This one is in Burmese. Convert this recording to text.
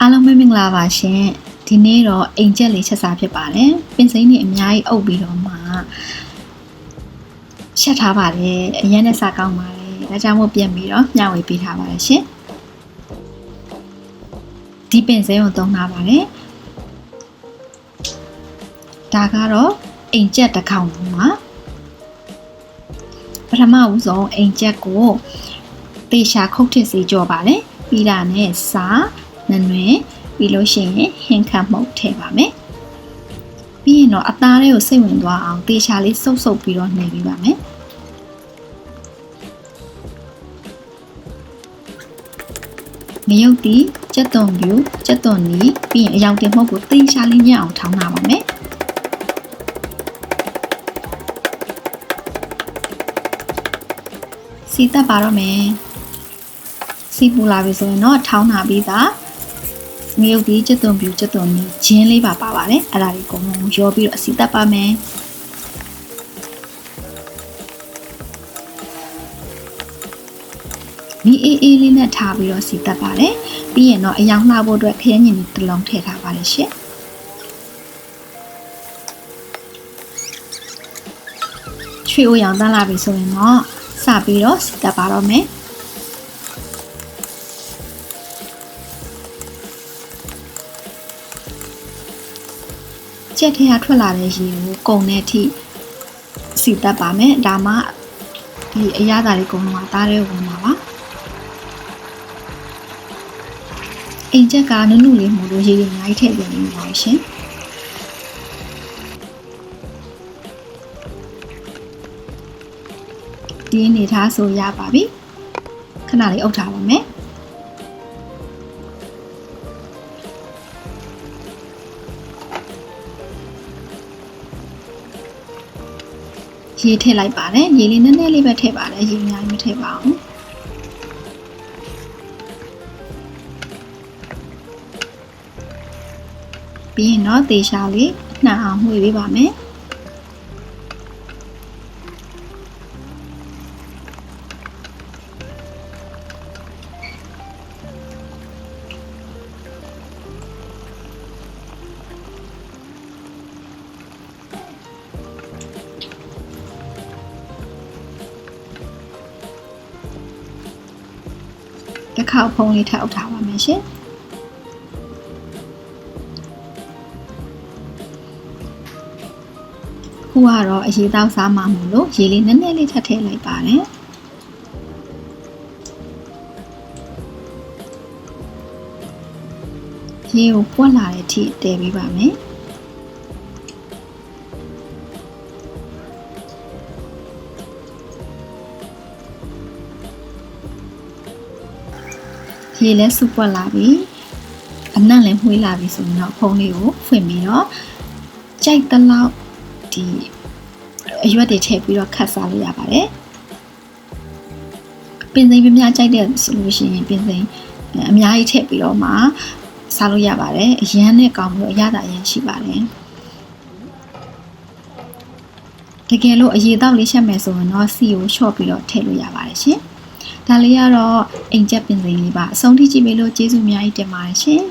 အားလုံးပဲမင်္ဂလာပါရှင်ဒီနေ့တော့အိမ်ကျက်လေးချက်စားဖြစ်ပါတယ်ပင်စိမ်းတွေအများကြီးအုပ်ပြီးတော့မှချက်ထားပါတယ်အရင်နဲ့စားကောင်းပါတယ်ဒါကြောင့်မို့ပြန်ပြီးတော့မျှဝေပေးထားပါတယ်ရှင်ဒီပင်စိမ်းကိုသုံးထားပါတယ်ဒါကတော့အိမ်ကျက်တစ်ကောင်ပါပထမဦးဆုံးအိမ်ကျက်ကိုတေချာခုတ်ထစ်စေကြောပါတယ်ပြီးတာနဲ့စားနွယ်ပြီးလို့ရှိရင်ဟင်းခတ်မှုတ်ထည့်ပါမယ်ပြီးရင်တော့အသားလေးကိုစိတ်ဝင်သွားအောင်တေချာလေးစုပ်ပြီးတော့နှိပ်ပေးပါမယ်ငရုတ်တီကြက်သွန်ပြူကြက်သွန်နီပြီးရင်အယောင်တင်မှုတ်ကိုတေချာလေးညံ့အောင်ထောင်းထားပါမယ်စီတက်ပါတော့မယ်စီပူလာပြီဆိုရင်တော့ထောင်းထားပြီးသားငရုတ်ဒီကြက်သွန်ပြူကြက်သွန်နီဂျင်းလေးပါပါတယ်အဲ့ဒါလေးအကုန်လုံးရောပြီးတော့စီတက်ပါမယ်မီအေးလေးနဲ့ထားပြီးတော့စီတက်ပါတယ်ပြီးရင်တော့အယောင်လှဖို့အတွက်ခရမ်းညင်တစ်လုံးထည့်ထားပါတယ်ရှင့်ချွေအိုရောင်တန်းလာပြီဆိုရင်တော့စပြီးတော့စီတက်ပါတော့မယ်ကြက်ထဲကထွက်လာတဲ့ရေကိုကုန်တဲ့အထိစီတက်ပါမယ်ဒါမှဒီအရသာလေးကုန်မှာသားတဲ့ဝင်မှာပါအိမ်ချက်ကနုနုလေးမှုလို့ရေတွေအများကြီးထည့်ပြန်နေပါရှင်ဒီအနေထားဆိုရပါပြီခဏလေးအုပ်ထားပါမယ်ရေထည့်လိုက်ပါတယ်ရေလေးနည်းနည်းလေးပဲထည့်ပါတယ်ရေအများကြီးမထည့်ပါဘူးပြီးရင်တော့တေချာလေးနှံအောင်မှွေပေးပါမယ်တစ်ခါဖုံးလေးထောက်ထားပါမယ်ရှင်ခုကတော့အရေးတောက်စားမှမလို့ရေလေးနည်းနည်းလေးထပ်ထည့်လိုက်ပါတယ်ရေကိုပွက်လာတဲ့အထိတည်ပေးပါမယ်ရေလဲစုပွက်လာပြီအနံ့လည်းမှွေးလာပြီဆိုရင်တော့ဖုံးလေးကိုဖွင့်ပြီးတော့ကြိုက်တဲ့လောက်ဒီအရွက်တွေထည့်ပြီးတော့ခတ်စားလို့ရပါတယ်ပင်စိမ်းပြများကြိုက်တဲ့ဆိုလို့ရှိရင်ပင်စိမ်းအများကြီးထည့်ပြီးတော့မှစားလို့ရပါတယ်အရန်နဲ့ကောင်းပြီးတော့အရသာအရန်ရှိပါတယ်တကယ်လို့အရေတောက်လေးချက်မယ်ဆိုရင်တော့စီကိုချော့ပြီးတော့ထည့်လို့ရပါတယ်ရှင်ဒါလေးကတော့အိမ်ကျက်ပင်စိမ်းလေးပါအဆုံးထိကြည့်ပေးလို့ကျေးဇူးအများကြီးတင်ပါတယ်ရှင်